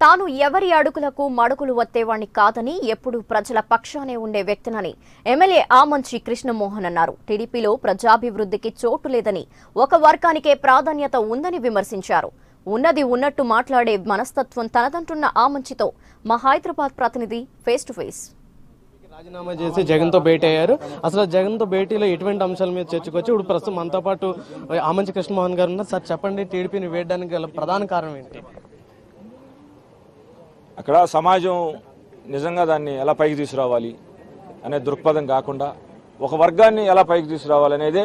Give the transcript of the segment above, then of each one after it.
తాను ఎవరి అడుగులకు మడుగులు వత్తేవాణ్ణి కాదని ఎప్పుడు ప్రజల పక్షానే ఉండే వ్యక్తినని ఎమ్మెల్యే ఆమంచి కృష్ణమోహన్ అన్నారు. టీడీపీలో ప్రజాభివృద్ధికి చోటు లేదని, ఒక వర్గానికే ప్రాధాన్యత ఉందని విమర్శించారు. ఉన్నది ఉన్నట్టు మాట్లాడే మనస్తత్వం తనదంటున్న ఆమంచితో మా హైదరాబాద్ ప్రతినిధి ఫేస్ టు ఫేస్. రాజీనామా చేసి జగన్తో భేటీ అయ్యారు. అసలు జగన్తో భేటీలో ఎటువంటి అంశాల మీద చర్చకొచ్చి ఇప్పుడు ప్రస్తుతం మనతో పాటు ఆమంచి కృష్ణమోహన్ గారు ఉన్నారు. సార్ చెప్పండి, టీడీపీని వేయడానికి గల ప్రధాన కారణం ఏంటి? అక్కడ సమాజం నిజంగా దాన్ని ఎలా పైకి తీసుకురావాలి అనే దృక్పథం కాకుండా ఒక వర్గాన్ని ఎలా పైకి తీసుకురావాలి అనేదే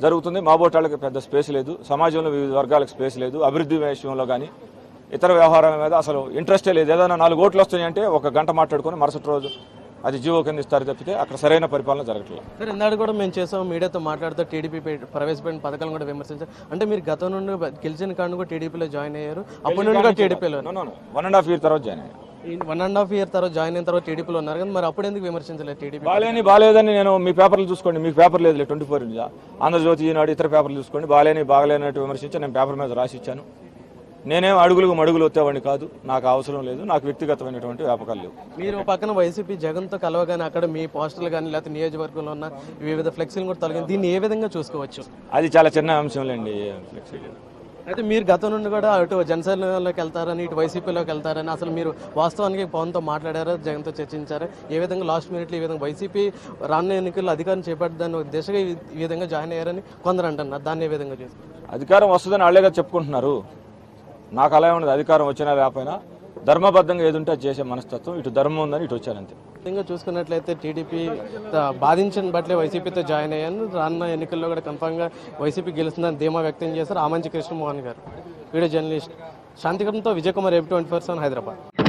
జరుగుతుంది. మాబోటాళ్ళకి పెద్ద స్పేస్ లేదు, సమాజంలో వివిధ వర్గాలకు స్పేస్ లేదు, అభివృద్ధి విషయంలో కానీ ఇతర వ్యవహారాల మీద అసలు ఇంట్రెస్టే లేదు. ఏదైనా 4 ఓట్లు వస్తున్నాయంటే ఒక గంట మాట్లాడుకొని మరుసటి రోజు అది జీవో కింద ఇస్తారు తప్పితే అక్కడ సరైన పరిపాలన జరగట్లేదు. సార్, ఇందాక కూడా మేము చేసాం, మీడియాతో మాట్లాడుతూ టీడీపీ ప్రవేశపెట్టిన పథకాలను కూడా విమర్శించారు. అంటే మీరు గతం నుండి గెలిచిన కారణం కూడా టీడీపీలో జాయిన్ అయ్యారు, అప్పటి నుండి కూడా టీడీపీలో 1.5 year తర్వాత జాయిన్ అయ్యాను. 1.5 year తర్వాత జాయిన్ అయిన తర్వాత టీడీపీలో ఉన్నారు కదా, మరి అప్పుడు ఎందుకు విమర్శించలేదు? టీడీపీ బాగాలేదని నేను మీ పేపర్లు చూసుకోండి, మీకు పేపర్ లేదు 24 ఆంధ్రజ్యోతి, ఈనాడు ఇతర పేపర్లు చూసుకోండి. బాగాలేనట్టు విమర్శించి నేను పేపర్ మీద రాసి ఇచ్చాను. నేనేం అడుగులకు మడుగులు వచ్చేవాడిని కాదు, నాకు అవసరం లేదు, నాకు వ్యక్తిగతమైనటువంటి వ్యాపకాలు లేవు. మీరు పక్కన వైసీపీ జగన్తో కలవగానే అక్కడ మీ పోస్టర్లు కానీ లేకపోతే నియోజకవర్గంలో ఉన్న వివిధ ఫ్లెక్సీలు కూడా తొలగింది, దీన్ని ఏ విధంగా చూసుకోవచ్చు? అది చాలా చిన్న అంశంలేండి. ఫ్లెక్సీ అయితే మీరు గతం నుండి కూడా అటు జనసేనలోకి వెళ్తారని, ఇటు వైసీపీలోకి వెళ్తారని, అసలు మీరు వాస్తవానికి పవన్తో మాట్లాడారా, జగన్తో చర్చించారా? ఏ విధంగా లాస్ట్ మినిట్లో ఈ విధంగా వైసీపీ రానున్న ఎన్నికల్లో అధికారం చేపట్టడాన్ని ఒక దిశగా ఈ విధంగా జాయిన్ అయ్యారని కొందరు అంటున్నారు, దాన్ని ఏ విధంగా చూస్తారు? అధికారం వస్తుందని వాళ్ళే కదా చెప్పుకుంటున్నారు. నాకు అలా ఉన్నది, అధికారం వచ్చినా లేకపోయినా ధర్మబద్ధంగా ఏదుంటే అది చేసే మనస్తత్వం, ఇటు ధర్మం ఉందని ఇటు వచ్చానంతే. విధంగా చూసుకున్నట్లయితే టీడీపీ బాధించిన బట్లే వైసీపీతో జాయిన్ అయ్యాను, రానున్న ఎన్నికల్లో కూడా కన్ఫామ్గా వైసీపీ గెలుస్తుందని ధీమా వ్యక్తం చేశారు ఆమంచి కృష్ణమోహన్ గారు. వీడియో జర్నలిస్ట్ శాంతికరణతో విజయ్ కుమార్, AB 24 హైదరాబాద్.